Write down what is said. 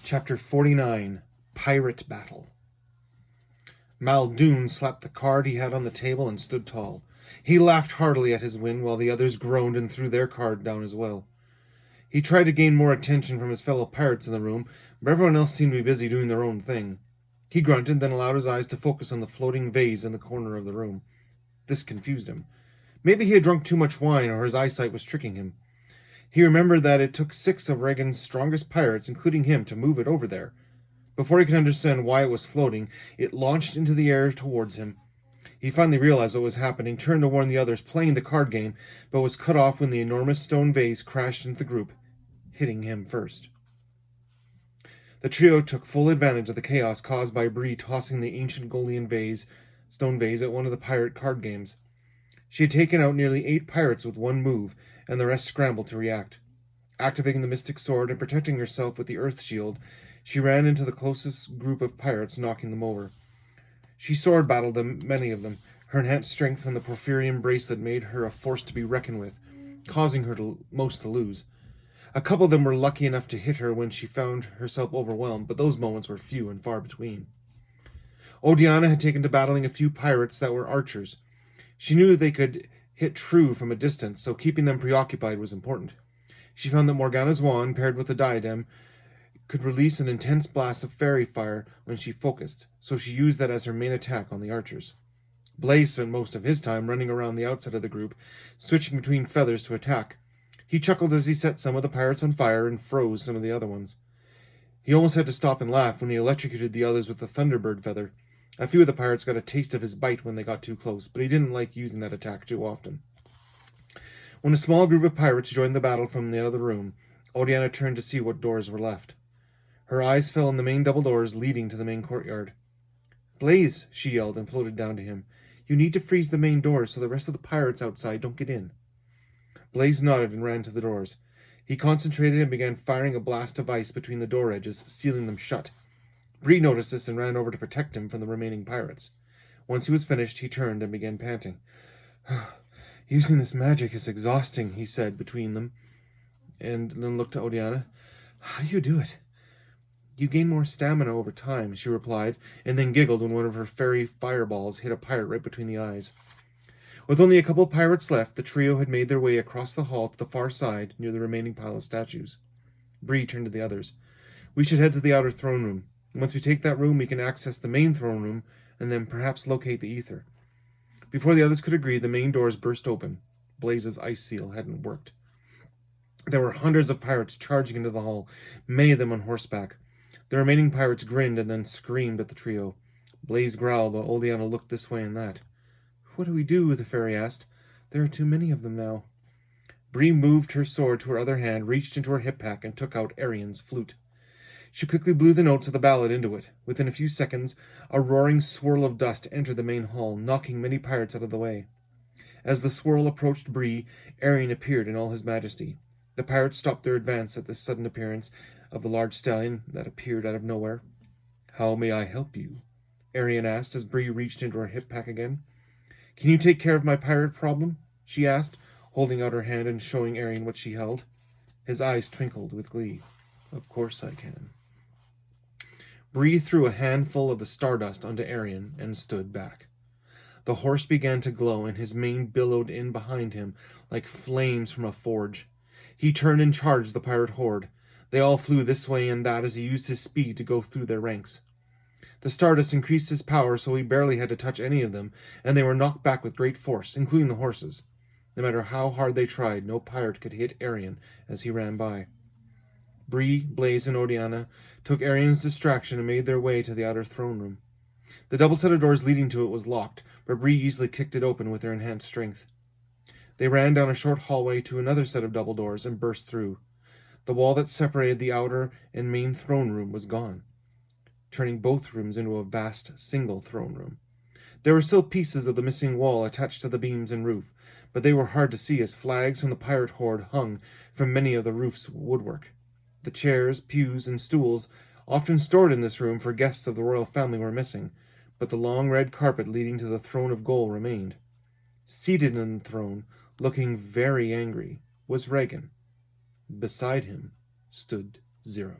Chapter 49, Pirate Battle. Muldoon slapped the card he had on the table and stood tall. He laughed heartily at his win, while the others groaned and threw their card down as well. He tried to gain more attention from his fellow pirates in the room, but everyone else seemed to be busy doing their own thing. He grunted, then allowed his eyes to focus on the floating vase in the corner of the room. This confused him. Maybe he had drunk too much wine, or his eyesight was tricking him. He remembered that it took 6 of Reagan's strongest pirates, including him, to move it over there. Before he could understand why it was floating, it launched into the air towards him. He finally realized what was happening, turned to warn the others playing the card game, but was cut off when the enormous stone vase crashed into the group, hitting him first. The trio took full advantage of the chaos caused by Bree tossing the ancient Golian stone vase at one of the pirate card games. She had taken out nearly 8 pirates with one move, and the rest scrambled to react. Activating the mystic sword and protecting herself with the earth shield, she ran into the closest group of pirates, knocking them over. She sword battled many of them. Her enhanced strength from the Porphyrian bracelet made her a force to be reckoned with, causing her most to lose. A couple of them were lucky enough to hit her when she found herself overwhelmed, but those moments were few and far between. Odiana had taken to battling a few pirates that were archers. She knew they could hit true from a distance, so keeping them preoccupied was important. She found that Morgana's wand, paired with the diadem, could release an intense blast of fairy fire when she focused, so she used that as her main attack on the archers. Blaze spent most of his time running around the outside of the group, switching between feathers to attack. He chuckled as he set some of the pirates on fire and froze some of the other ones. He almost had to stop and laugh when he electrocuted the others with the Thunderbird feather. A few of the pirates got a taste of his bite when they got too close, but he didn't like using that attack too often. When a small group of pirates joined the battle from the other room, Odiana turned to see what doors were left. Her eyes fell on the main double doors leading to the main courtyard. "Blaze," she yelled and floated down to him. "You need to freeze the main doors so the rest of the pirates outside don't get in." Blaze nodded and ran to the doors. He concentrated and began firing a blast of ice between the door edges, sealing them shut. Bree noticed this and ran over to protect him from the remaining pirates. Once he was finished, he turned and began panting. "Using this magic is exhausting," he said between them, and then looked to Odiana. "How do you do it?" "You gain more stamina over time," she replied, and then giggled when one of her fairy fireballs hit a pirate right between the eyes. With only a couple of pirates left, the trio had made their way across the hall to the far side, near the remaining pile of statues. Bree turned to the others. "We should head to the outer throne room. Once we take that room, we can access the main throne room, and then perhaps locate the ether." Before the others could agree, the main doors burst open. Blaze's ice seal hadn't worked. There were hundreds of pirates charging into the hall, many of them on horseback. The remaining pirates grinned and then screamed at the trio. Blaze growled while Odiana looked this way and that. "What do we do?" the fairy asked. "There are too many of them now." Bree moved her sword to her other hand, reached into her hip pack, and took out Arian's flute. She quickly blew the notes of the ballad into it. Within a few seconds, a roaring swirl of dust entered the main hall, knocking many pirates out of the way. As the swirl approached Bree, Arian appeared in all his majesty. The pirates stopped their advance at this sudden appearance of the large stallion that appeared out of nowhere. "How may I help you?" Arian asked as Bree reached into her hip pack again. "Can you take care of my pirate problem?" she asked, holding out her hand and showing Arian what she held. His eyes twinkled with glee. "Of course I can." Bree threw a handful of the stardust onto Arian and stood back. The horse began to glow, and his mane billowed in behind him like flames from a forge. He turned and charged the pirate horde. They all flew this way and that as he used his speed to go through their ranks. The stardust increased his power so he barely had to touch any of them, and they were knocked back with great force, including the horses. No matter how hard they tried, no pirate could hit Arian as he ran by. Bree, Blaze, and Odiana took Arian's distraction and made their way to the outer throne room. The double set of doors leading to it was locked, but Bree easily kicked it open with her enhanced strength. They ran down a short hallway to another set of double doors and burst through. The wall that separated the outer and main throne room was gone, turning both rooms into a vast single throne room. There were still pieces of the missing wall attached to the beams and roof, but they were hard to see as flags from the pirate horde hung from many of the roof's woodwork. The chairs, pews, and stools often stored in this room for guests of the royal family were missing, but the long red carpet leading to the throne of gold remained. Seated on the throne, looking very angry, was Reagan. Beside him stood Zira.